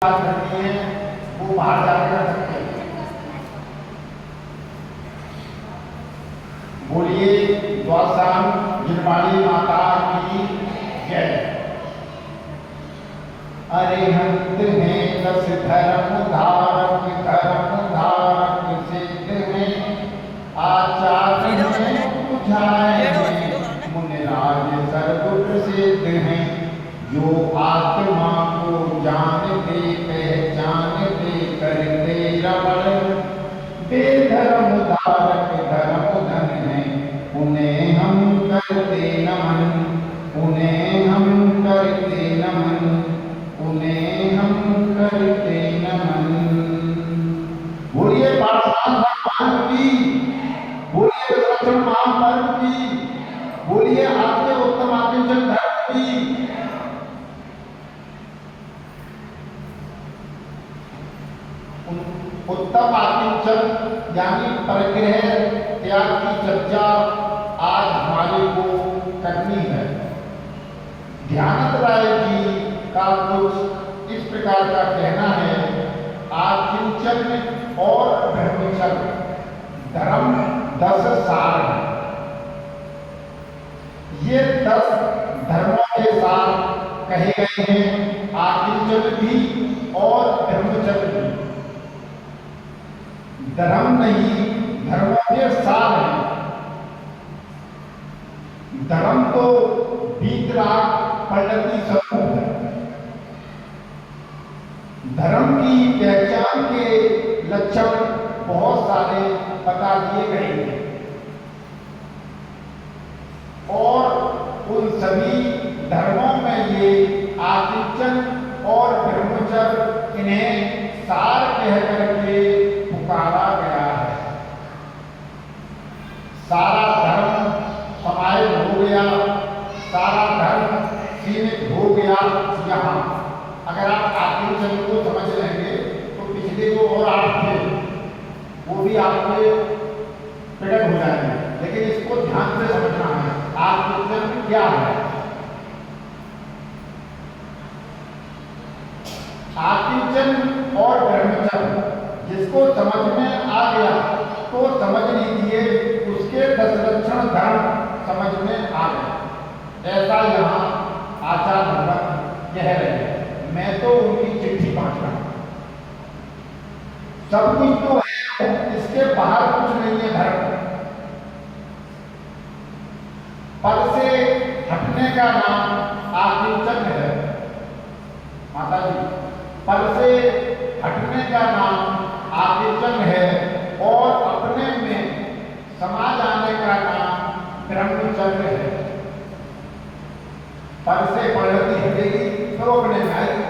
बात करनी है वो बाहर जाकर कर सकते हैं। बोलिए द्वासाम गिरवाणी माता की जय। अरिहंत हैं दस धर्म धारक सिद्ध में आचार्य हैं बुझाए मुनिराज सर्व प्रसिद्ध हैं। जो आत्मा को जानते पहचानते करते रमण बेधर्म धारक धर्म धन है उन्हें हम करते नमन उन्हें हम करते नमन उन्हें हम करते नमन। बोलिए पार्वती भगवान की, बोलिए दक्षिण महापर्व की, बोलिए आपके उत्तम आकिंचन धर्म की। उत्तम आकिंचन यानी परिग्रह त्याग की चर्चा आज हमारे को करनी है। ध्यानत राय जी का कुछ इस प्रकार का कहना है, आकिंचन और ब्रह्मचर्य धर्म 10 सार है। ये 10 धर्मों के साथ कहे गए हैं, आकिंचन भी और ब्रह्मचर्य भी। धर्म नहीं, धर्मों के सार है। धर्म तो बीतराग पलटी समूह है। धर्म की पहचान के लक्षण बहुत सारे बता दिए गए हैं और उन सभी धर्मों में ये आकिंचन और ब्रह्मचर्य इन्हें सार कह करके पुकारा गया है। सारा धर्म समाहित हो गया, सारा धर्म सीमित हो गया। यहाँ अगर आप आकिंचन को समझ लेंगे तो पिछले जो और 8 थे वो भी आपके प्रकट हो जाएंगे, लेकिन इसको ध्यान से समझना है आकिंचन क्या है। आकिंचन और ब्रह्मचर्य जिसको समझ में आ गया तो समझ लीजिए उसके 10 लक्षण धर्म समझ में आ गए। ऐसा यहाँ आचार्य भगवान कह रहे हैं। मैं तो उनकी चिट्ठी पहुंच रहा हूं। सब कुछ तो है, इसके बाहर कुछ नहीं है धर्म। पद से हटने का नाम आकिंचन है। माता जी, पद से हटने का नाम आकिंचन है और अपने में समा जाने का नाम ब्रह्मचर्य है। पद से पढ़ती हटेगी तो अपने में आएगी,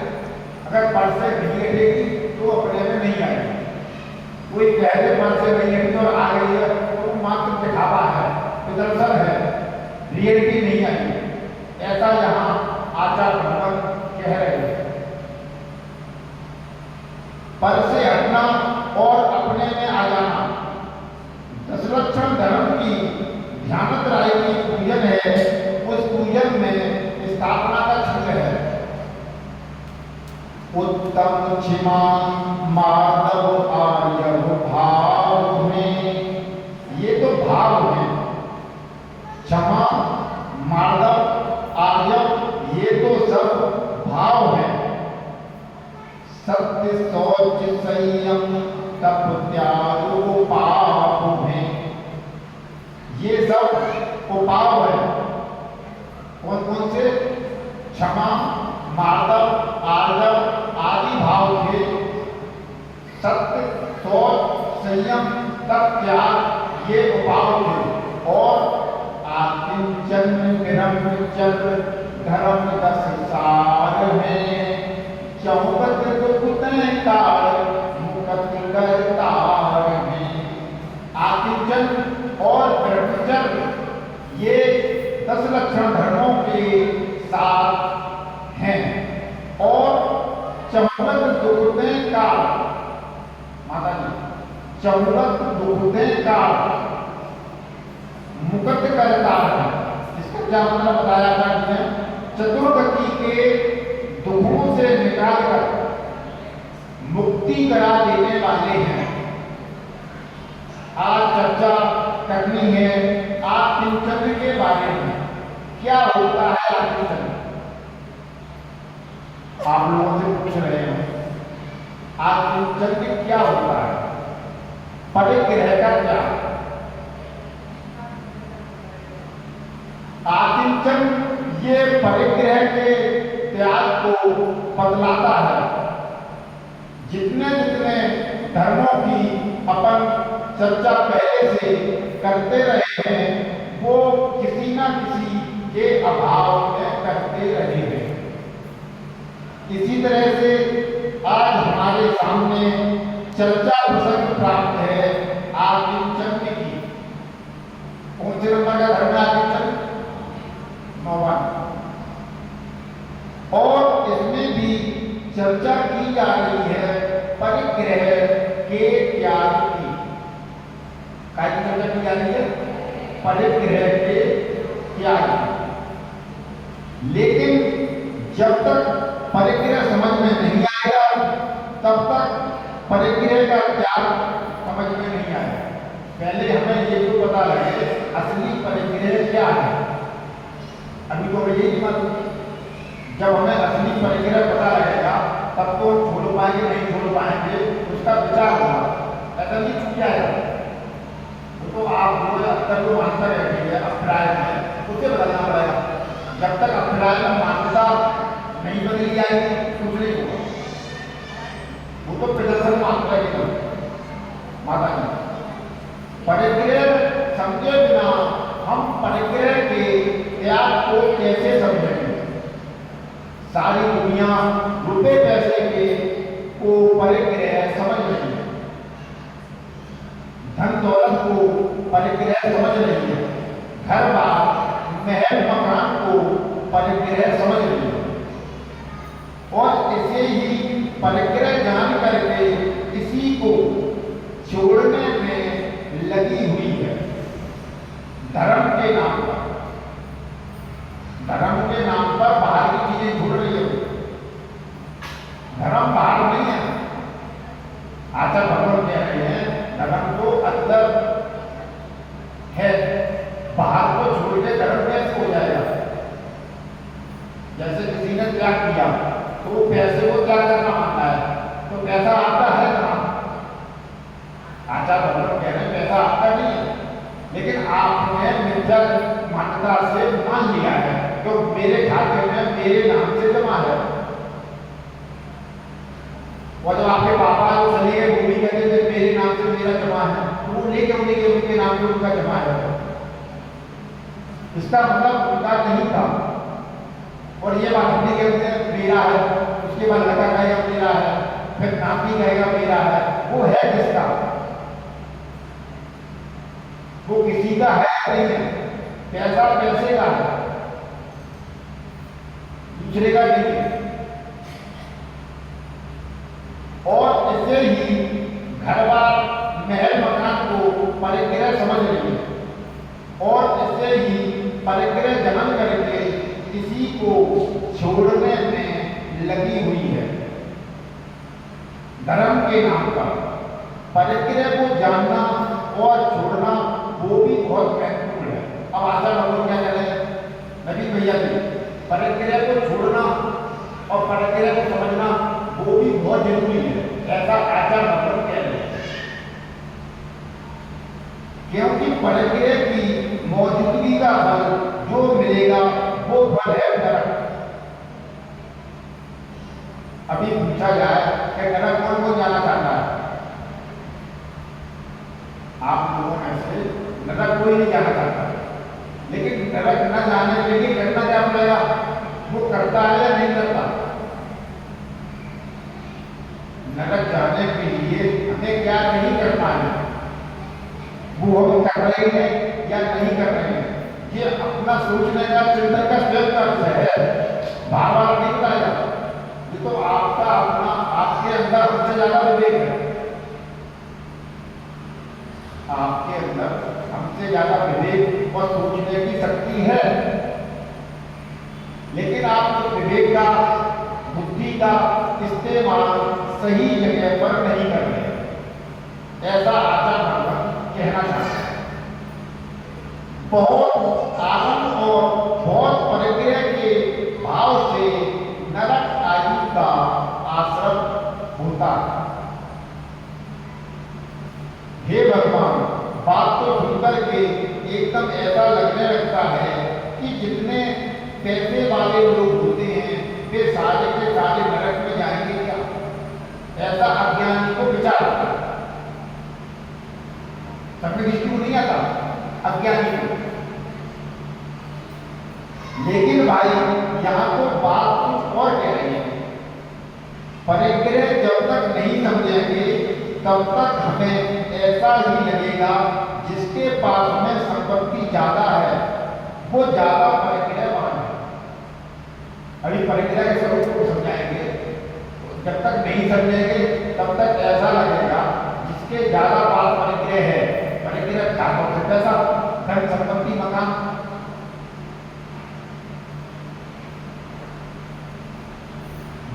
अगर पद से नहीं हटेगी तो अपने में नहीं आएगी। कोई कहते पद से नहीं हटी और आ गई है तो मात्र दिखावा है, प्रदर्शन है, रियलिटी नहीं आएगी। ऐसा यहाँ आचार्य भगवान कह रहे हैं। पद से हटना और अपने में आ जाना 10 लक्षण धर्म की ध्यानत राय की पूजन है। उस पूजन में स्थापना का छंद है। उत्तम क्षमा माधव आर्य भाव में, ये तो भाव है। क्षमा माधव आर्य ये तो सब भाव है। सत्य शौच संयम तप त्याग उपाव है। ये सब उपाव है। कौन कौन से? क्षमा मार्दव आर्दव आदि भाव थे। सत्य शौच संयम तप त्याग ये उपाव थे। और आकिंचन ब्रह्मचर्य धर्म 10 सार है। चौकत काल मुकत करतार में। आकिंचन और ब्रह्मचर्य ये 10 लक्षण धर्मों के साथ हैं। और चौकत दुखते काल, माता जी, चौकत दुखते काल मुकत करतार है। इसका क्या मतलब बताया था? चतुर्गति के दुखों से निकालकर मुक्ति करा देने वाले हैं। आज चर्चा करनी है आत्मचंद्र के बारे में। क्या होता है आत्मचंद्र? आप लोगों से पूछ रहे हैं आत्मचंद्र क्या होता है, परिग्रह का क्या? आत्मचंद्र ये परिग्रह के त्याग को बतलाता है। जितने जितने धर्मों की अपन चर्चा पहले से करते रहे हैं वो किसी न किसी के अभाव में करते रहे हैं। इसी तरह से आज हमारे सामने चर्चा प्रसंग प्राप्त है आत्मचंद्र की। कौन से नंबर का धर्म है आत्मचंद्र? 9वां। और इसमें भी चर्चा की जा रही है परिग्रह के त्याग की। क्या चर्चा की जा रही है? परिग्रह के त्याग। लेकिन जब तक परिग्रह समझ में नहीं आएगा तब तक परिग्रह का त्याग समझ में नहीं आएगा। पहले हमें ये तो पता लगे असली परिग्रह क्या है। अभी तो हमें यही मालूम। जब हमें असली परिग्रह पता लगेगा तब तो छोड़ पाएंगे नहीं छोड़ पाएंगे उसका विचार होगा। ऐसा नहीं छूट जाएगा तो आप अंतर को मानता रखेंगे अभिप्राय में उसे बदलना पड़ेगा। जब तक अभिप्राय में मान्यता नहीं बदली जाएगी कुछ नहीं होगा। वो तो प्रदर्शन मात्र है माता जी। परिग्रह समझे बिना हम परिग्रह के त्याग को कैसे समझेंगे? सारी दुनिया रुपए पैसे के को परिग्रह समझ रही है, धन दौलत को परिग्रह समझ रही है, घर बार महल मकान को परिग्रह समझ रही है। और इसे ही परिग्रह जान करके इसी को छोड़ने में लगी हुई है धर्म के नाम पर। धर्म के नाम पर बाहर की चीजें छोड़ रही है। धर्म बाहर नहीं है। आचार्य भगवान कह रहे हैं धर्म तो अंदर है, बाहर को छोड़ के धर्म कैसे हो जाएगा? जैसे किसी ने त्याग किया तो पैसे को त्याग करना मानता है तो पैसा आता है कहाँ? आचार्य भगवान कह रहे हैं पैसा आता नहीं है, लेकिन आपने मिथ्या मान्यता से मान लिया है तो मेरे खाते में मेरे नाम से जमा है। और जब आपके पापा जो चले गए वो भी कहते थे मेरे नाम से मेरा जमा है, तो वो लेके उनके नाम से उनका जमा है। इसका मतलब उनका नहीं था। और ये बात हमने कहते हैं मेरा है, उसके बाद लड़का कहेगा मेरा है, फिर नाती कहेगा मेरा है। वो है किसका? वो किसी का है नहीं है। पैसा पैसे का है, दूसरे का नहीं है। और इससे ही घर बार महल मकान को परिग्रह समझ रही है और इससे ही परिग्रह जन्म करके इसी को छोड़ने में लगी हुई है धर्म के नाम पर। परिग्रह को जानना और छोड़ना वो भी बहुत महत्वपूर्ण है। अब आचार्य भगवान क्या कह रहे हैं? नबी भैया जी, परिग्रह को छोड़ना और परिग्रह को समझना वो भी बहुत जरूरी है, ऐसा आचार्य भगवान कह रहे हैं। क्योंकि परिग्रह की मौजूदगी का फल जो मिलेगा वो फल है नरक। अभी पूछा जाए कि नरक कौन कौन जाना चाहता है? आप लोगों में से नरक कोई नहीं जाना चाहता, लेकिन नरक न जाने के लिए करना क्या पड़ेगा? वो करता है या नहीं करता? नरक जाने के लिए हमें क्या नहीं करना है, वो हम कर रहे हैं या नहीं कर रहे हैं, ये अपना सोचने का चिंतन का स्वयं का विषय है। बार बार नहीं बताएगा, ये तो आपका अपना आपके अंदर हमसे ज्यादा विवेक है। आपके अंदर हमसे ज्यादा विवेक और सोचने की शक्ति है, लेकिन आप उस विवेक का बुद्धि का इस्तेमाल सही जगह पर नहीं कर रहे, ऐसा आचार्य भगवान कहना चाहते हैं। बहुत आनंद और बहुत परिग्रह के भाव से नरक आदि का आश्रम होता है। हे भगवान, बात तो सुनकर के एकदम ऐसा लगने लगता है कि जितने पैसे वाले लोग होते हैं वे सारे के सारे नरक में जाएंगे क्या? ऐसा अज्ञानी को विचार आता है। सबकी दृष्टि को नहीं आता, अज्ञानी को। लेकिन भाई यहां तो बात कुछ और कह रही है। परिग्रह जब तक नहीं समझेंगे तब तक हमें ऐसा ही लगेगा जिसके पास में संपत्ति ज्यादा है वो ज्यादा परिग्रहवान है। अभी परिग्रह के स्वरूप को समझाएंगे, जब तक नहीं समझेंगे तब तक ऐसा लगेगा जिसके ज्यादा पास परिग्रह है, परिग्रह क्या हो सकता है? धन संपत्ति मकान।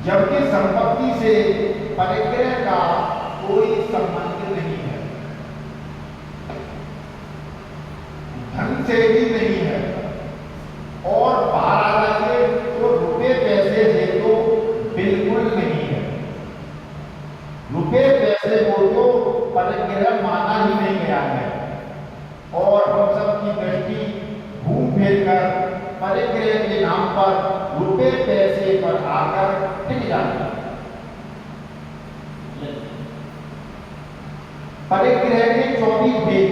जबकि संपत्ति से परिग्रह का कोई संबंध नहीं है, धन से भी नहीं है। और बाहर आ जाइए तो रुपए पैसे से तो बिल्कुल नहीं है। रुपए पैसे को तो परिग्रह माना ही नहीं गया है। और हम सबकी दृष्टि घूम फिर कर परिग्रह के नाम पर रुपए पैसे पर आकर टिक जाती है। परिग्रह के 24 भेद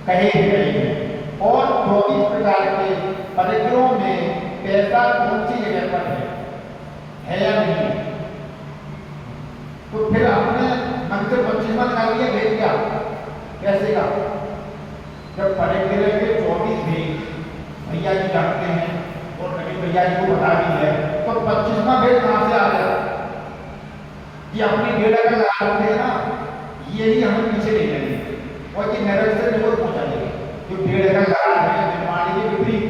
कहे गए हैं और 24 प्रकार के परिग्रहों में पैसा कौन सी जगह पर है या नहीं? तो फिर आपने मन से 25वां निकाल लिया, भेद क्या कैसे का? जब परिग्रह के 24 भेद भैया जी जानते हैं और कभी भैया जी को बता भी है, तो 25वां भेद कहां से आ गया? कि अपनी डेढ़ अगर लगा रखते हैं ना, यही हमें पीछे ले जाएंगे और ये नरक से निकल पहुंचा देंगे। जो डेढ़ अगर लगा रहे हैं जिनवाणी के विपरीत,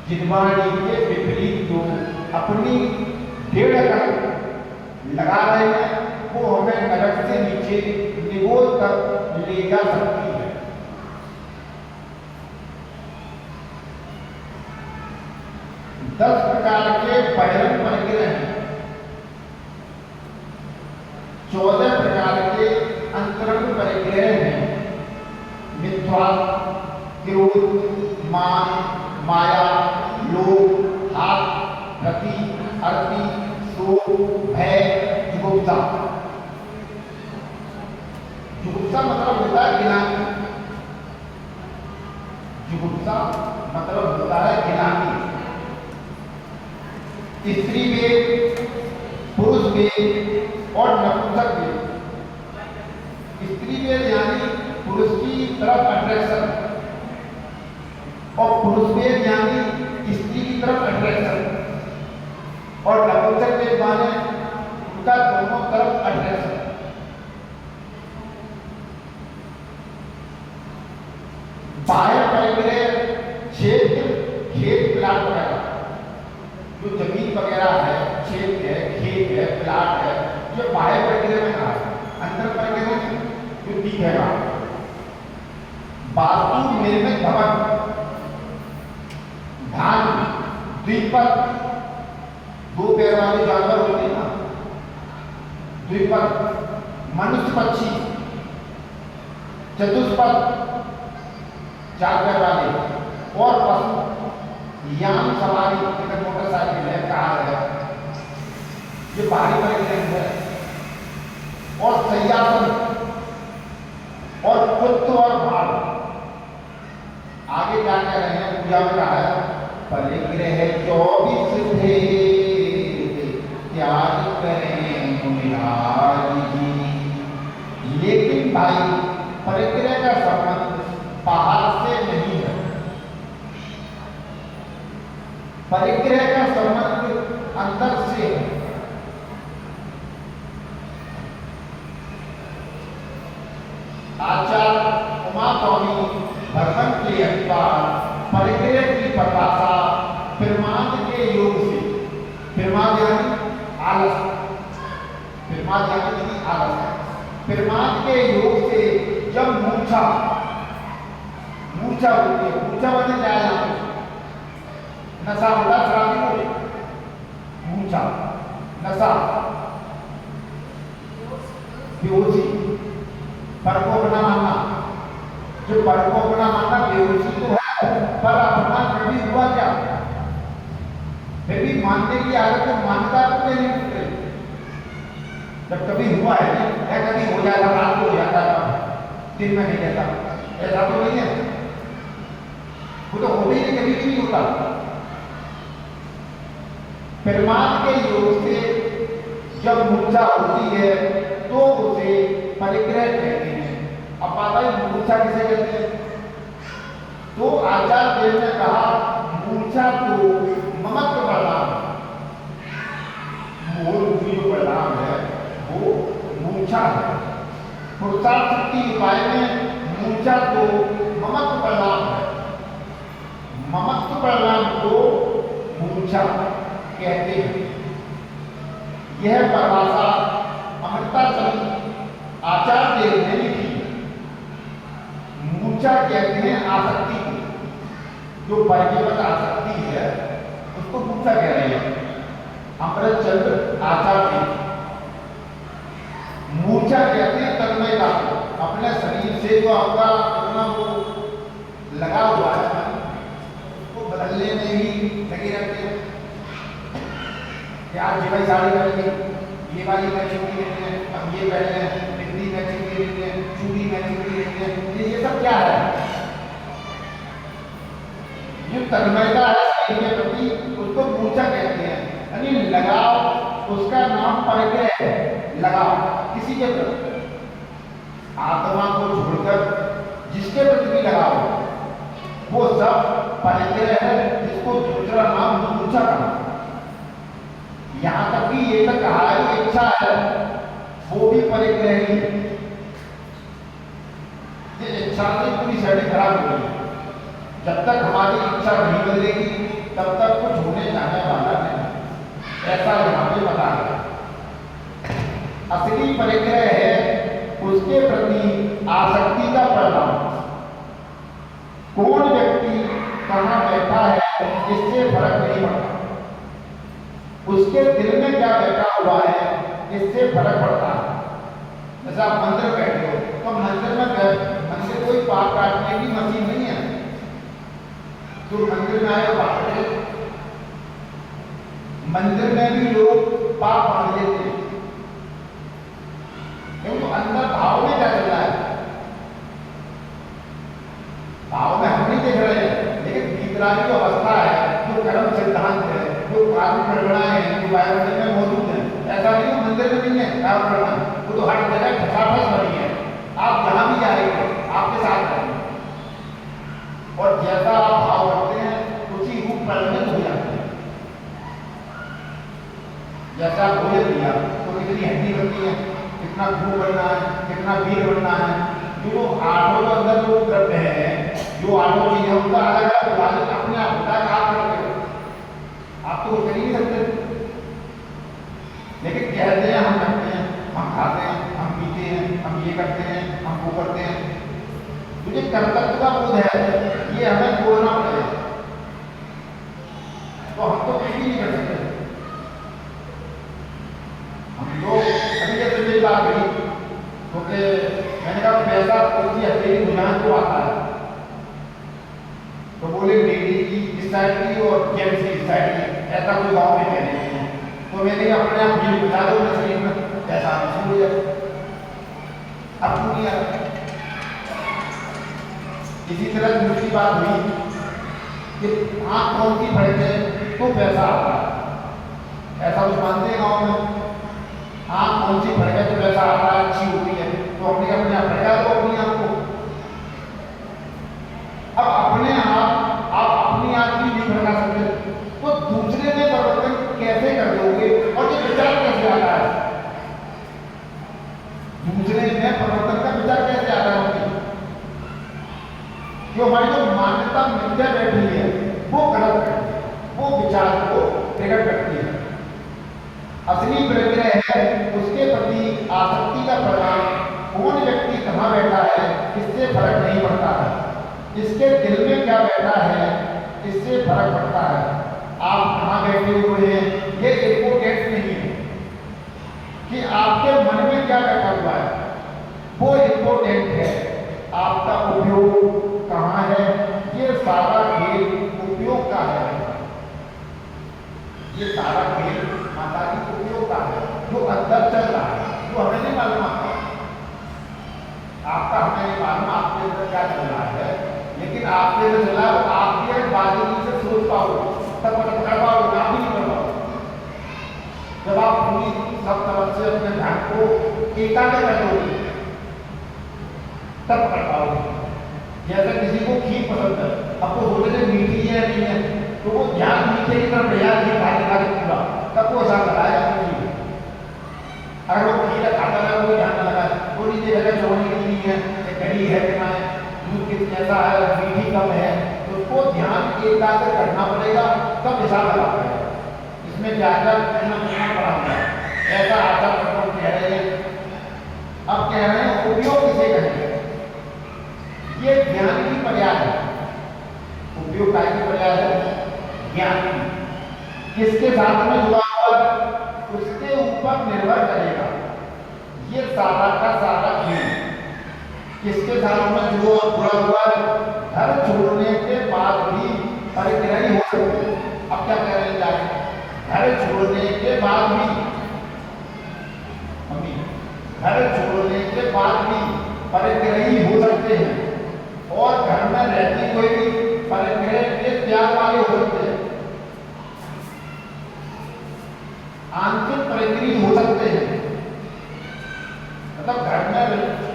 जिनवाणी के विपरीत जो अपनी डेढ़ अगर लगा रहे हैं वो हमें नरक से नीचे निगोल तक ले जा सकती है। दस प्रकार के बहिरंग परिग्रह हैं, 14 प्रकार के अंतरंग परिग्रह हैं। मिथ्या, क्रोध, मान, माया, लोभ, हाथ, रति, अर्थी, शोक, भय, जुगुप्सा। जुगुप्सा मतलब होता है गिलानी। जुगुप्सा मतलब होता है गिलानी। स्त्री वेद, पुरुष वेद और नपुंसक वेद। स्त्री वेद यानी पुरुष की तरफ अट्रैक्शन और पुरुष वेद यानी स्त्री की तरफ अट्रैक्शन, और नपुंसक वेद माने उनका दोनों तरफ अट्रैक्शन। बाह्य परिग्रह क्षेत्र, खेत, प्लाट वगैरह, जो जमीन वगैरह है, क्षेत्र है, खेत है, प्लाट है, जो बाह्य परिग्रह में कहा है। अंतर परिग्रह जो दिखेगा, वास्तु निर्मित भवन, धान, द्विपद, दो पैर वाले जानवर होते हैं ना, द्विपद, मनुष्य पक्षी, चतुष्पद, 4 पैर वाले, और पशु, यान सवारी, मोटरसाइकिल है, कार है, ये बाहरी परिग्रह है। और सैयासन और पुत्र और भाग। आगे क्या कह रहे हैं? पूजा में कहा है परिग्रह 24 भेद त्याग करें मुनिराज जी। लेकिन भाई परिग्रह का संबंध बाहर से नहीं है, परिग्रह का संबंध अंदर से है। आचार्य उमा स्वामी भगवान के अनुसार परिग्रह की परिभाषा प्रमाण के योग से प्रमाद यानी कि आलस है। प्रमाद के योग से जब मूर्छा मूर्छा होती है, मूर्छा बने जाए यहाँ पे नशा होता शराबी को, मूर्छा नशा बेहोशी, पर को बना मानना, जो पर को बना मानना बेहोशी तो है, पर अपना कभी हुआ क्या, फिर भी मानने की आदत तो मानता तो नहीं होते, जब कभी हुआ है या कभी हो जाता रात को हो जाता दिन में नहीं रहता, ऐसा तो नहीं है, वो तो होते ही कभी भी नहीं होता। प्रमाद के योग से जब मूर्छा होती है तो उसे परिग्रह कहते हैं। अब पता है मूर्छा किसे कहते हैं? तो आचार्य देव ने कहा मूर्छा तो ममत्व परिणाम, मूल जो परिणाम है वो मूर्छा है। पुरुषार्थ शक्ति उपाय में मूर्छा तो ममत्व परिणाम है, ममत्व परिणाम को मूर्छा कहते हैं। यह परिभाषा अमृताचल आचार्य देव ने लिखी। मूर्छा कहते हैं आसक्ति को, जो परिवर्तन आसक्ति है उसको मूर्छा कह रहे हैं अमृतचंद्र आचार्य। मूर्छा कहते हैं तन्मयता को, अपने शरीर से जो आपका अपना वो लगा हुआ है उसको बदलने में ही लगे रहते हैं। आज ये भाई साड़ी पहन ली, ये वाली मैचिंग की लेनी है, अब ये पहन लें, बिंदी मैचिंग की लेनी है, चूड़ी मैचिंग की लेनी है, ये सब क्या है? ये तन्मयता है शरीर के प्रति, उसको मूर्छा कहते हैं। यानी लगाव, उसका नाम परिग्रह है, लगाव किसी के प्रति, आत्मा को छोड़कर जिसके प्रति भी लगाव वो सब परिग्रह है, जिसको दूसरा नाम मूर्छा का। यहाँ तक कि ये तक कहा है जो इच्छा है वो भी परिग्रह ही, ये इच्छा से पूरी शरीर खराब हो गई। जब तक हमारी इच्छा नहीं बदलेगी तब तक कुछ होने जाने वाला नहीं, ऐसा यहाँ पे बता है। असली परिग्रह है उसके प्रति आसक्ति का परिणाम। कौन व्यक्ति कहाँ बैठा है इससे फर्क नहीं पड़ता, उसके दिल में क्या बैठा हुआ है इससे फर्क पड़ता है। जैसे आप मंदिर बैठे हो तो मंदिर कोई पाप काटने की मशीन नहीं है, तो मंदिर में आए पाप, मंदिर में भी लोग पाप बांध लेते हैं, क्योंकि तो अंदर भाव में क्या चल रहा है, भाव में हम नहीं देख रहे हैं, लेकिन भीतरानी जो अवस्था है, जो कर्म सिद्धांत है, जो कार्य प्रगणाएं हैं, जो वायुमंडल में मौजूद है, ऐसा नहीं है मंदिर में नहीं है कार्य प्रगण, वो तो हर जगह ठसाठस बनी है। आप जहां भी जाएंगे आपके साथ रहेंगे, और जैसा आप भाव करते हैं उसी रूप परिणत हो जाते हैं। जैसा भोजन दिया तो कितनी हड्डी बनती है, कितना खून बनना है, कितना वीर बनना है, जो आठों के अंदर जो द्रव्य है, जो आठों चीजें उनका अलग अलग अपने आप होता है, आप करते हो, आप तो कर ही नहीं सकते, लेकिन कहते हैं हम करते हैं, हम खाते हैं, हम पीते हैं, हम ये करते हैं, हम वो करते हैं। मुझे कर्तव्य का बोध है, ये हमें बोलना पड़ेगा, तो हम तो कुछ भी नहीं कर सकते। हम लोग अभी जैसे मेरी बात कही, क्योंकि मैंने कहा पैसा उसकी अकेली बुझान को आता है, तो बोले लेडी की इस साइड की और जेंट्स की इस साइड की, ऐसा कोई गाँव में कहने नहीं है, तो मैंने अपने आप बिल बुझा दो मैं शरीर में ऐसा शुरू हो जाए, अब पूरी इसी तरह दूसरी बात हुई कि आँख कौन सी फड़के तो पैसा आता है, ऐसा कुछ मानते हैं गाँव में, आँख कौन सी फड़के तो पैसा आता है, अच्छी होती है, तो अपने अपने आप फड़का दो अपनी आँख को। अब अपने आप अपनी आँख भी नहीं फड़का सकते, तो दूसरे में परिवर्तन कैसे कर दोगे, और ये विचार कैसे आता है, दूसरे में परिवर्तन का विचार कैसे आता है? जो हमारी जो मान्यता मिथ्या बैठी है वो गलत है, वो विचार को प्रकट करती है। असली प्रग्रह है है उसके प्रति आसक्ति का परिणाम कौन व्यक्ति कहाँ बैठा है इससे फर्क नहीं पड़ता है, इसके दिल में क्या बैठा है इससे फर्क पड़ता है। आप कहाँ बैठे हुए हैं ये इम्पोर्टेंट नहीं है कि आपके मन में क्या बैठा हुआ है, वो इम्पोर्टेंट है आपका उपयोग कहाँ है। ये सारा खेल उपयोग का है, ये सारा खेल माता जी उपयोग का है जो अंदर चल रहा है, जो हमें नहीं मालूम आपका हमें नहीं मालूम आपके अंदर क्या चल रहा है, लेकिन आपके अंदर चल रहा है आपके बाजू से सोच पाओ तब कर पाओ, आप भी नहीं कर पाओ। जब आप पूरी सब तरफ से अपने ध्यान को एकाग्र कर दोगे तब कर पाओगे। जैसे किसी को खीर पसंद है, अब वो बोले मीठी है नहीं है तो वो ध्यान मीठे की तरफ बढ़िया खीर खाने का पूरा तब वो ऐसा लगाया खीर। अगर वो खीर खाता है वो ध्यान न लगाए तो नहीं देखा चौड़ी कितनी है घड़ी है कि मैं दूध कितना ऐसा है मीठी कम है, तो उसको ध्यान एकाग्र करना पड़ेगा तब हिसाब लगा पाएगा। इसमें क्या क्या करना पड़ा है ऐसा आचार कह रहे हैं। अब कह रहे हैं उपयोग किसे कहेंगे, ये ज्ञान की पर्याय है। उपयोग का की पर्याय है ज्ञान की, किसके साथ में जुड़ा हुआ उसके ऊपर निर्भर करेगा। ये सारा का सारा खेल किसके साथ में जुड़ा हुआ है, घर छोड़ने के बाद भी परिग्रही हो सकते। अब क्या कह रहे हैं जाके घर छोड़ने के बाद भी, घर छोड़ने के बाद भी परिग्रही हो सकते हैं और घर में रहती कोई भी परिग्रह के त्याग वाले हो सकते हैं, आंतरिक परिग्रही हो सकते हैं। मतलब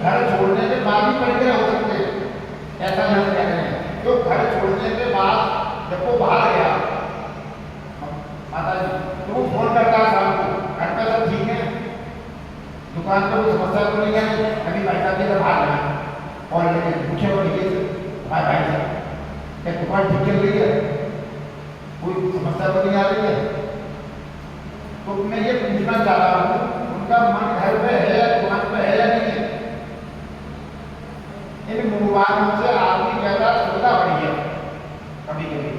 घर छोड़ने के बाद भी परिग्रह हो सकते हैं, ऐसा हम कह रहे हैं। तो घर छोड़ने के बाद जब वो बाहर गया माता जी तो वो फोन करता है शाम को, घर पे सब ठीक है, दुकान पर कोई समस्या तो नहीं है, अभी भाई साहब जी बाहर गए और लेकिन पूछे वो ये भाई साहब क्या दुकान ठीक चल रही है, कोई समस्या तो नहीं आ रही है। तो मैं ये पूछना चाह रहा हूँ उनका मन घर पे है या दुकान पे है या नहीं है। इन मोबाइलों से आदमी कहता सुविधा बढ़ी है, कभी कभी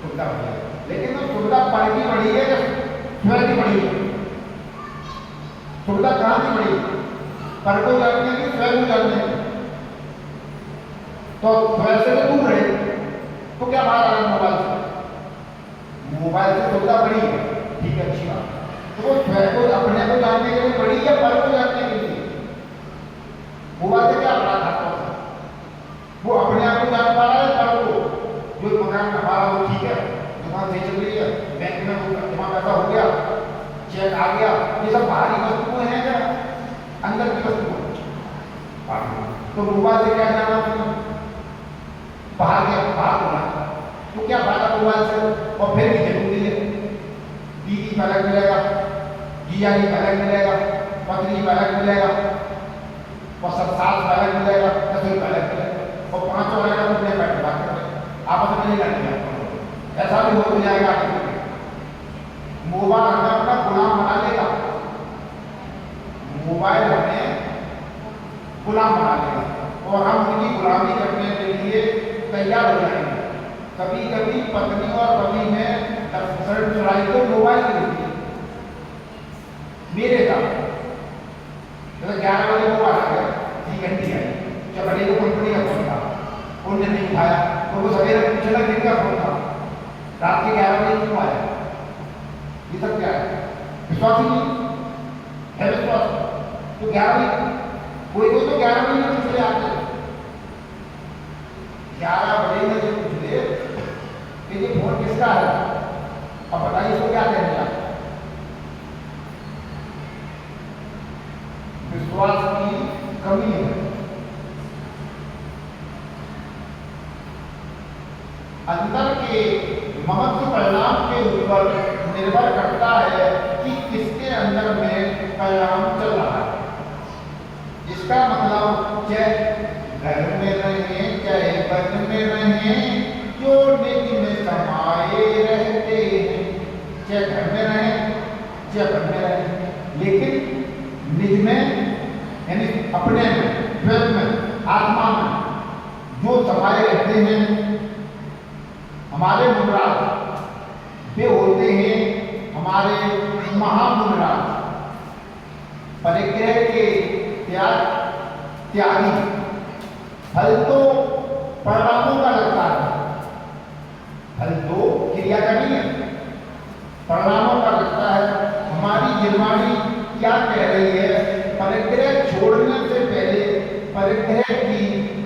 सुविधा बढ़ी है, लेकिन वो सुविधा पढ़ की बढ़ी है या स्वयं की बढ़ी है। सुविधा कहाँ की बढ़ी, पर को जानने की स्वयं को जानने की। तो स्वयं से तो दूर रहे तो क्या बात आ रही मोबाइल से, मोबाइल से सुविधा बढ़ी है ठीक है अच्छी बात, तो वो स्वयं को अपने को जानने के लिए बढ़ी या पर को जानने के लिए। मोबाइल से क्या बड़ा खाता है, वो अपने आप को जान पा रहा है पर को, जो मकान हमारा वो ठीक है, दुकान सही चल रही है, बैंक में जमा पैसा हो गया, चेक आ गया, ये सब बाहरी वस्तुएं हैं क्या अंदर की वस्तुएं। तो मोबाइल से क्या जाना आपने बाहर गया बाहर होना, तो क्या फायदा मोबाइल से। और फिर भी जरूरी है दीदी का अलग मिलेगा, जीजा जी का अलग मिलेगा, पत्नी का अलग मिलेगा और सब सास का अलग मिलेगा, ससुर का अलग मिलेगा और पांचों अलग अलग मिलेगा, बैठ बात करें आपस में नहीं लड़ेंगे, ऐसा भी हो जाएगा। मोबाइल हमें अपना गुलाम बना लेगा, मोबाइल हमें गुलाम बना लेगा और हम उनकी गुलामी करने के लिए तैयार हो जाएंगे। कभी कभी पत्नी और पति में लड़ाई तो मोबाइल की होती है। मेरे का 11 बजे मोबाइल आ गया, 3 घंटे आई, चपड़े को कंपनी का फोन था, उनने नहीं उठाया तो वो सवेरे पूछे दिन का फोन था, रात के 11 बजे क्यों आया। ये सब क्या है, विश्वास ही नहीं है, विश्वास तो 11 बजे कोई तो 11 बजे में पूछ ले आते, 11 बजे में जो पूछ ले कि ये फोन किसका है, अब बताइए इसको क्या कहेंगे आप। विश्वास की कमी है। अंदर के महत्व परिणाम के ऊपर निर्भर करता है कि किसके अंदर में परिणाम चल रहा है। इसका मतलब चाहे घर में रहे चाहे वन में रहे, जो निधि में समाये रहते हैं, चाहे घर में रहे चाहे वन में रहे, लेकिन निज में यानी अपने में, स्वयं में, आत्मा में जो समाये रहते हैं हमारे मुनराज, वे होते हैं हमारे महामुनराज, परिग्रह के त्यागी। फल तो परिणामों का लगता है, फल तो क्रिया का नहीं है, परिणामों का लगता है। हमारी निर्वाणी क्या कह रही है? परिग्रह छोड़ने से पहले परिग्रह की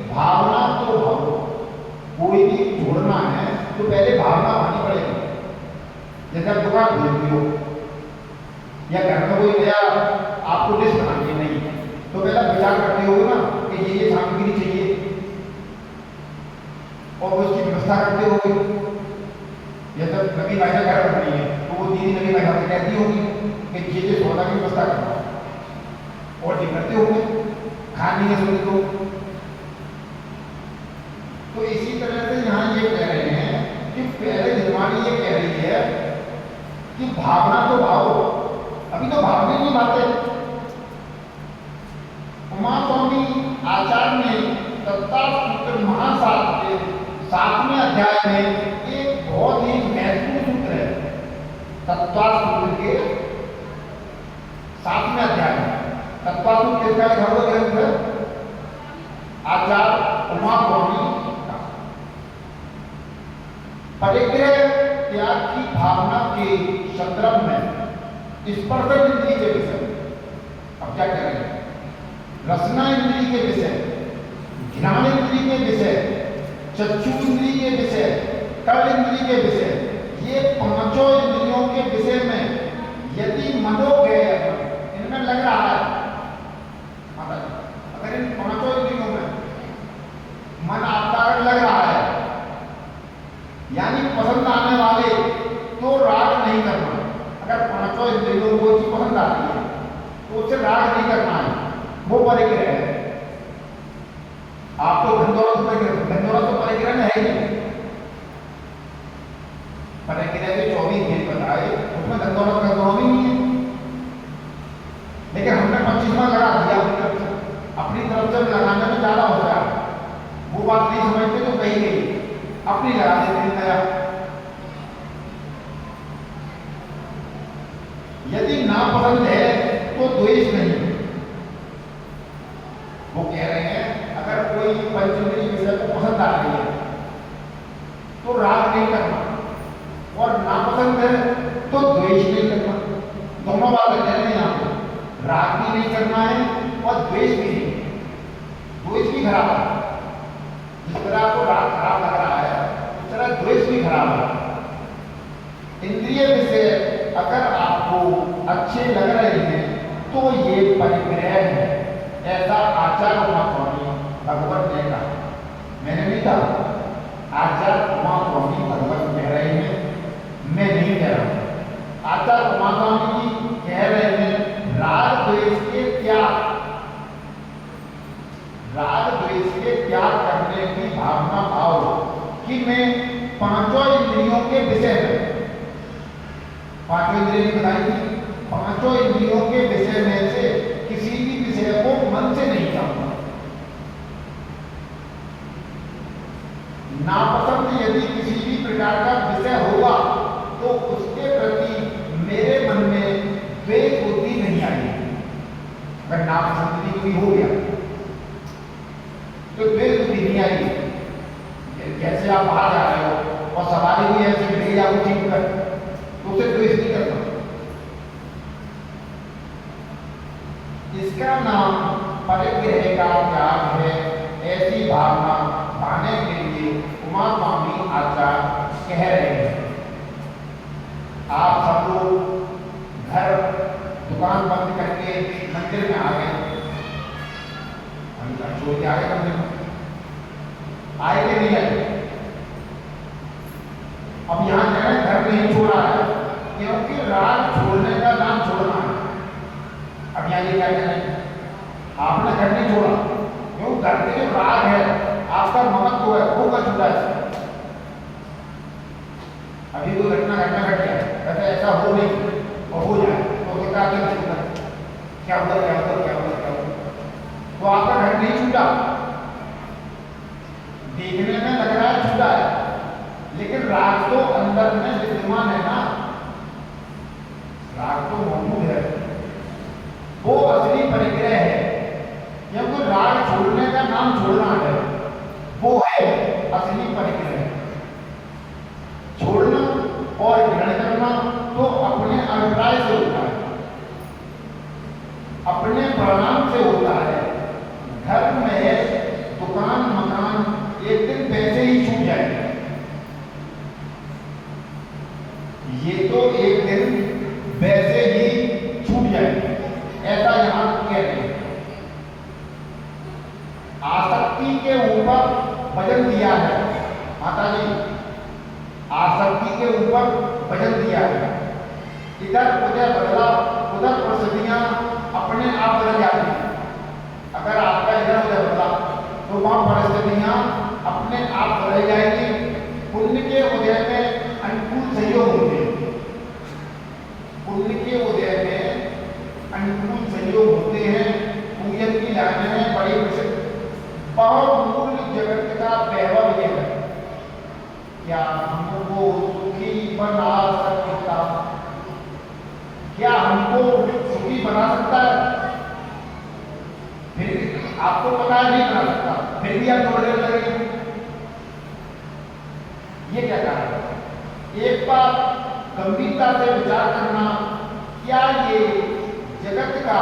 भावना तो हो। कोई भी छोड़ना है तो पहले भावना होनी पड़ेगी। जैसे आप दुकान खोलती हो या घर में कोई नया आपको लिस्ट बनानी नहीं, तो पहले विचार करते हो ना कि ये सामग्री चाहिए और उसकी व्यवस्था करते हो। जैसे नवी भाषा घर बन रही है तो वो दीदी नवी भाषा से कहती होगी कि ये सौदा की व्यवस्था करना, और ये करते होंगे खाने के सोने तो इसी तरह से यहाँ ये कह रहे हैं कि पहले निर्वाणी ये कह रही है कि भावना तो भाव, अभी तो भावना नहीं बातें। उमा स्वामी आचार्य ने तत्वसूत्र महाशास्त्र के 7वें अध्याय में एक बहुत ही महत्वपूर्ण सूत्र है। तत्वसूत्र के 7वें अध्याय में तत्वसूत्र किसका लिखा हुआ ग्रंथ है? आचार्य उमा स्वामी का। परिग्रह त्याग की भावना के संदर्भ में स्पर्श इंद्रिय के विषय, अब क्या करेंगे? रसना इंद्रिय के विषय, घ्राण इंद्रिय के विषय, चक्षु इंद्रिय के विषय, कर्म इंद्रिय के विषय, ये पांचों इंद्रियों के विषय में यदि मनोज्ञ इनमें लग रहा है, अगर इन पांचों इंद्रियों में मन आपका अगर लग रहा है यानी पसंद आने वाले, तो राग नहीं करना। अगर पांचों इंद्रियों को चीज पसंद आती है तो उससे राग नहीं करना है, वो परिग्रह है। आप तो धन दौलत तो परिग्रह है ही नहीं। परिग्रह के 24 दिन बताए, उसमें धन दौलत का गुण ही नहीं है, लेकिन हमने 25वां लगा दिया अपनी तरफ से लगाने में ज्यादा हो गया। वो बात नहीं समझते तो कही गई, अपनी लगा देते नया। यदि नापसंद है तो द्वेष नहीं। वो कह रहे हैं अगर कोई पंचेंद्रिय विषय को पसंद आ रही है तो राग नहीं करना, और नापसंद है तो द्वेष नहीं करना। दोनों बातें कह रहे हैं यहाँ पे, राग भी नहीं करना है और द्वेष भी नहीं। द्वेष भी खराब है, जिस तरह आपको राग खराब लग रहा है उस तरह द्वेष भी खराब है। इंद्रिय विषय अगर आपको अच्छे लग रहे हैं तो ये परिग्रह है, ऐसा आचार्य उमा स्वामी भगवत ने कहा। मैंने नहीं कहा, आचार्य उमा स्वामी भगवत कह रहे हैं, मैं नहीं कह रहा हूं। आचार्य उमा स्वामी जी कह रहे हैं राग द्वेष के त्याग, राग द्वेष के त्याग करने की भावना भाव कि मैं पांचों इंद्रियों के विषय में, पांचों इंद्रिय बताई थी, पांचों इंद्रियों के विषय में से किसी भी विषय को मन से नहीं चाहूंगा। नापसंद यदि किसी भी प्रकार का विषय होगा तो उसके प्रति मेरे मन में द्वेष बुद्धि नहीं आएगी। अगर नापसंद कोई हो गया तो द्वेष बुद्धि नहीं आएगी। जैसे आप बाहर जा रहे हो और सवारी हुई ऐसे मिल गई आपको ठीक कर, तो उसे द्वेष नहीं करना। इसका नाम परिग्रह का त्याग है। ऐसी भावना पाने के लिए उमा स्वामी आचार्य कह रहे हैं। आप सब लोग घर दुकान बंद करके मंदिर में आ गए, हम छोड़ के आ गए मंदिर में, आए कि नहीं आए? अब यहाँ कह रहे घर नहीं छोड़ा है क्योंकि राग छोड़ने का नाम छोड़ना है। अब यहाँ ये क्या कह रहे हैं? आपने घर नहीं छोड़ा, क्यों? घर के जो राग है, आपका ममत्व है, वो का छूटा है। अभी कोई घटना घट गया, कहते ऐसा हो नहीं और हो जाए तो उसका क्या छूटा है? क्या हुआ क्या हुआ क्या हुआ क्या हुआ? तो आपका घर नहीं छूटा, देखने में लग रहा है छूटा है, लेकिन राग तो अंदर में विद्यमान है ना, राग तो मौजूद है, वो असली परिग्रह है। क्योंकि राग छोड़ने का नाम छोड़ना है, वो है असली परिग्रह। छोड़ना और ग्रहण करना तो अपने अभिप्राय से होता है, अपने परिणाम से होता है। घर में दुकान मकान एक दिन वैसे ही छूट जाएगा, ये तो एक दिन वैसे ही छूट जाएगा, ऐसा यहां कह रहे हैं। आसक्ति के ऊपर वजन दिया है माता जी, आसक्ति के ऊपर वजन दिया है। इधर उधर बदला, उधर परिस्थितियां अपने आप बदल जाती हैं। अगर आपका इधर उधर बदला तो वहां परिस्थितियां अपने आप बदल जाएंगी। पुण्य के उदय में अनुकूल सहयोग होते हैं, पुण्य के उदय में अनुकूल सहयोग होते हैं। पूजन की लाइन में बड़ी प्रसिद्ध बहुमूल जगत का वैभव यह है, क्या हमको सुखी बना सकता, क्या हमको सुखी बना सकता है? फिर आपको पता है नहीं बना सकता, फिर भी आप जोड़ने लगे। ये क्या कारण है? एक बार गंभीरता से विचार करना, क्या ये जगत का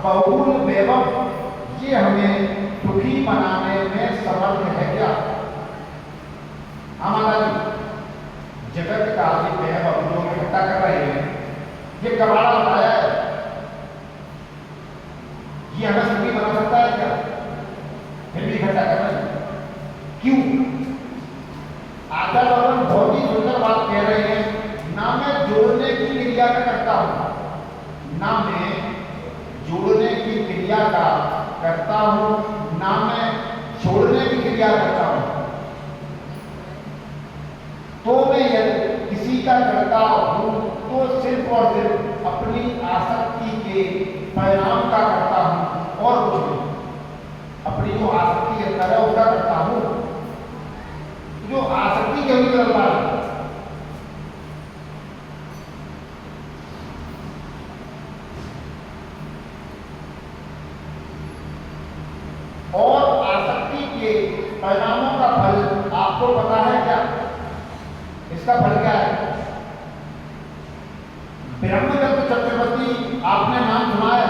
बहुमूल वैभव ये हमें सुखी बनाने में समर्थ है क्या? हमारा जगत का वैभव जो इकट्ठा कर रहे हैं, ये कबाड़ा बताया है, ये हमें सुखी बना सकता है क्या? फिर भी इकट्ठा कर रहे हैं, क्यों? आचार्य भगवान बहुत ही सुंदर बात कह रहे हैं, ना मैं जोड़ने की क्रिया का करता हूं, ना मैं जोड़ने की क्रिया का करता हूं, ना मैं छोड़ने की क्रिया करता हूं। तो मैं यदि किसी का करता हूं तो सिर्फ और सिर्फ अपनी आसक्ति के परिणाम का करता हूं और कुछ नहीं। अपनी जो आसक्ति अंदर है उसका करता हूं, जो आसक्ति के भी करता है। और आसक्ति के परिणामों का फल आपको पता है क्या? इसका फल क्या है? ब्रह्मदत्त चक्रवर्ती, आपने नाम सुना है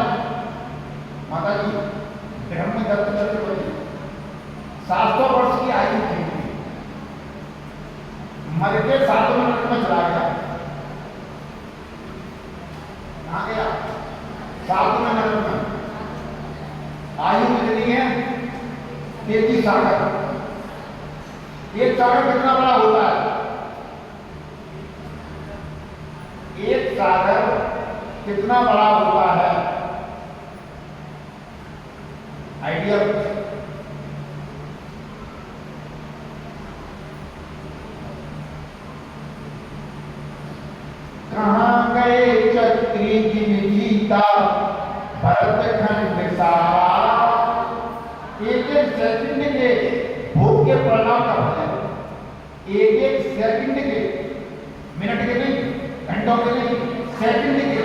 माता जी? ब्रह्मदत्त चक्रवर्ती 700 वर्ष की आयु थी, मर के 7 मिनट में चला गया। कहां गया? 7 मिनट में। आयु कितनी है? 33 सागर। एक सागर कितना बड़ा होता है? एक सागर कितना बड़ा होता है? आइडिया? कहां गए चक्री जिन जीता भरत खंड सारा। एक एक सेकंड के भोग के परिणाम का फल है, एक एक सेकंड के, मिनट के नहीं, घंटों के नहीं, सेकंड के।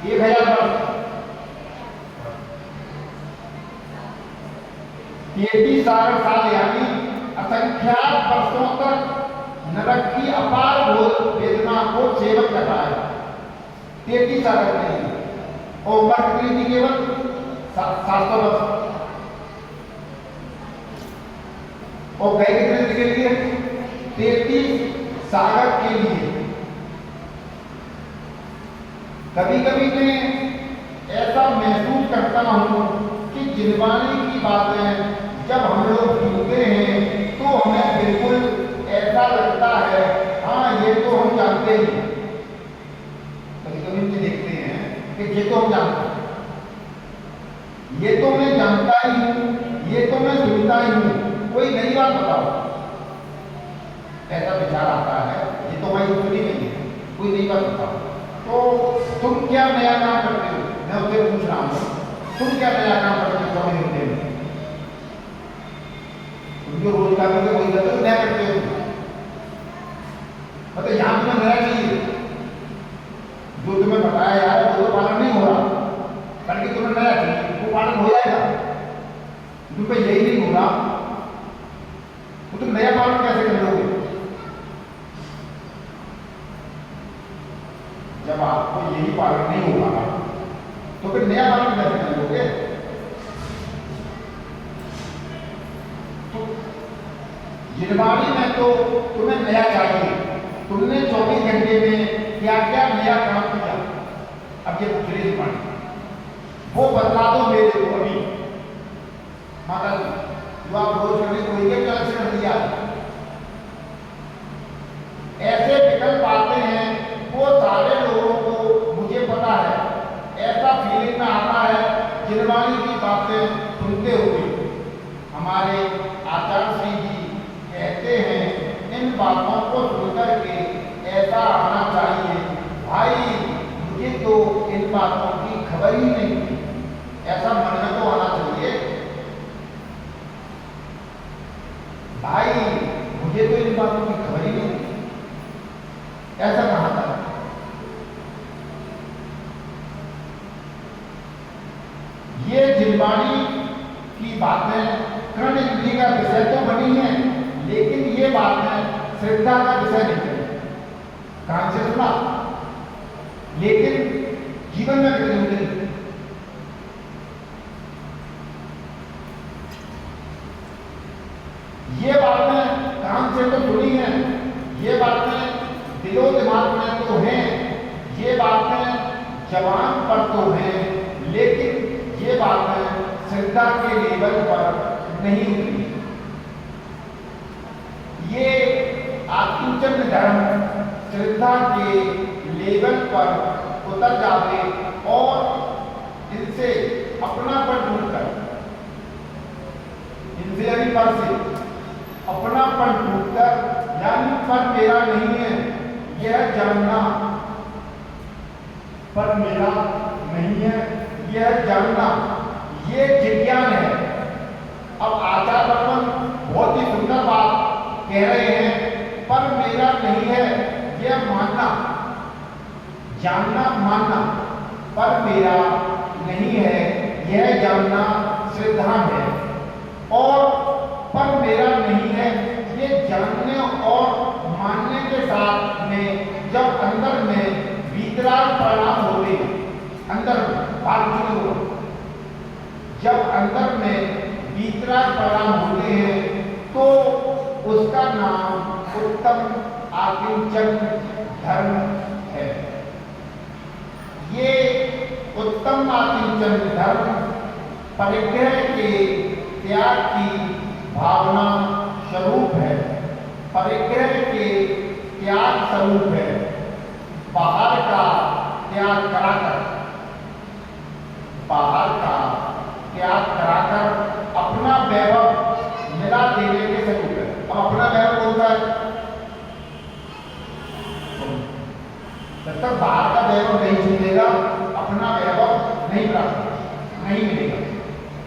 1000 वर्ष, 33 साल यानी असंख्यात वर्षों तक नरक की अपार भोग वेदना को सेवन कर रहा है। 33 साल नहीं, और उम्र कितनी थी? केवल 700 वर्ष। और गए कितने दिन के लिए? 33 सागर के लिए। कभी कभी मैं ऐसा महसूस करता हूं कि जिनवानी की बातें जब हम लोग सुनते हैं तो हमें बिल्कुल ऐसा लगता है, हाँ ये तो हम जानते ही। कभी कभी हम देखते हैं कि ये तो हम जानते हैं, ये तो मैं जानता ही हूं, ये तो मैं सुनता ही हूं, कोई नई बात बताओ। ऐसा विचार आता है, ये तो मैं सुनी नहीं है। कोई नहीं कर सकता। तो तुम क्या नया काम करते हो, मैं उससे पूछ रहा हूँ, तुम क्या नया काम करते हो 24 घंटे में? तुम जो रोज काम करते हो वही करते हो, नया करते हो? मतलब यहाँ तुम्हें नया चाहिए, जो तुम्हें बताया यार वो तो पालन नहीं हो रहा, बल्कि तुम्हें नया चाहिए, वो पालन हो जाएगा। तुम्हें यही नहीं हो रहा तो तुम नया पालन कैसे कर लोगे? जब आपको यही पालन नहीं हो रहा तो फिर नया पालन कैसे कर लोगे? तो जिनवाणी में तो तुम्हें नया चाहिए, तुमने 24 घंटे में क्या क्या नया काम किया, अब ये पूछ रही जिनवाणी, वो बता दो मेरे को अभी। माता जी, जो आप रोज करने को कलेक्शन कर दिया, ऐसे विकल्प आते हैं वो सारे लोगों को मुझे पता है, ऐसा फीलिंग में आता है जिनवाणी की बातें सुनते हुए। हमारे आचार्य श्री जी कहते हैं इन बातों को सुनकर के ऐसा आना चाहिए, भाई मुझे तो इन बातों की खबर ही नहीं थी, ऐसा मन में तो आना चाहिए, भाई मुझे तो इन बातों की खबर ही नहीं थी, ऐसा कहा था। ये जिनवाणी की बातें कर्ण इंद्रिय का विषय तो बनी है, लेकिन ये बातें श्रद्धा का विषय नहीं है। कान से सुना लेकिन जीवन में कभी नहीं। ये बातें कान से तो सुनी है, ये बातें दिलो दिमाग में तो हैं, ये बातें जवान पर तो हैं, लेकिन ये बातें श्रद्धा के लेवल पर नहीं उतरी। ये आत्मचंद धर्म श्रद्धा के लेवल पर उतर जाते और इनसे अपनापन टूटकर, इनसे यानी पर से अपनापन टूटकर, यानी पर मेरा नहीं है यह जानना, पर मेरा नहीं है यह जानना, ये जिज्ञान है। अब आचार्य भगवान बहुत ही सुंदर बात कह रहे हैं, पर मेरा नहीं है यह मानना, जानना मानना, पर मेरा नहीं है यह जानना श्रद्धा है। और पर मेरा नहीं है ये जानने और मानने के साथ में जब अंदर में वीतराग परिणाम होते, अंदर बात जब अंदर में वीतराग परिणाम होते हैं तो उसका नाम उत्तम आकिंचन धर्म है। ये उत्तम आकिंचन धर्म परिग्रह के त्याग की भावना स्वरूप है, परिग्रह के त्याग स्वरूप है। बाहर का त्याग कराकर, बाहर का त्याग कराकर अपना वैभव मिला देने के स्वरूप है। अब अपना वैभव होता है, जब तक बाहर का वैभव नहीं छूटेगा अपना वैभव नहीं प्राप्त नहीं मिलेगा।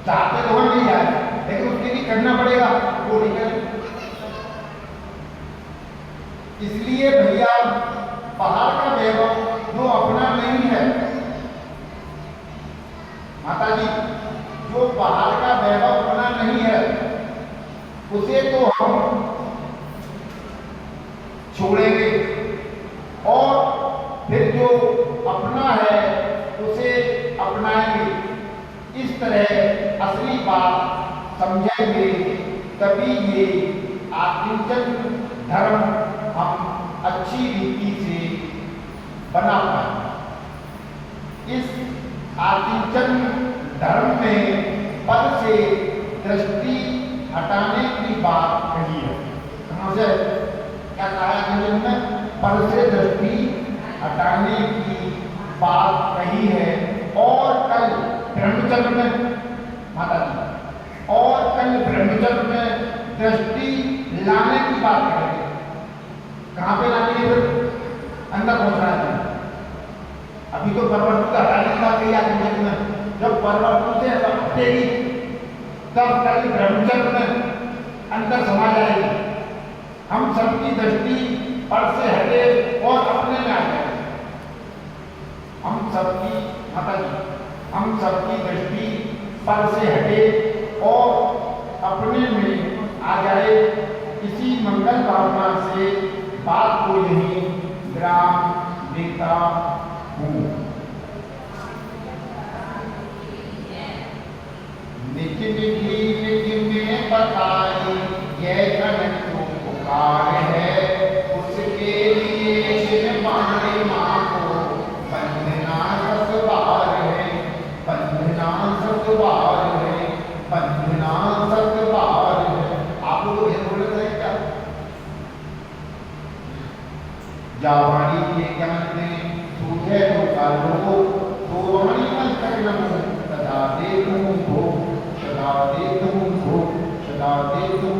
चाहते तो नहीं जाए, लेकिन उसके लिए करना पड़ेगा, वो नहीं करें। इसलिए भैया बाहर का वैभव जो अपना नहीं है, माता जी जो बाहर का वैभव अपना नहीं है उसे तो हम छोड़ेंगे और फिर जो अपना है उसे अपनाएंगे। इस तरह असली बात समझेंगे, तभी ये आकिंचन धर्म हम अच्छी रीति से बना पाए। इस आकिंचन धर्म में पद से दृष्टि हटाने की बात कही है। कहां से क्या कहा आकिंचन में? पद से दृष्टि हटाने की बात कही है। और कल ब्रह्मचर्य में माता जी, और कल ब्रह्मचर्य में दृष्टि लाने की बात करेंगे। कहां पे लानी है? फिर अंदर पहुंचा अभी तो परवस्तु का हटाने की बात कही आपने में, जब परवस्तु से हटेगी तब कभी ब्रह्मचर्य में अंतर समा जाएगी। हम सबकी दृष्टि पर से हटे और अपने में आ जाए। हम सबकी हम सबकी दृष्टि पर से हटे और अपने में आ जाए। इसी मंगल भावना से बात को यही विराम देता हूँ। निज में बताई यह घन जो पुकार है, उसके लिए जिन माने माँ को बंधना सतबार है, बंधना सतबार है, बंधना सतबार है। आप लोग ये बोल रहे हैं क्या? जावाणी के ज्ञान में सूझे तो कालो तो वाणी मन करना सदा देखूं भो, सदा देखूं भो, सदा देखूं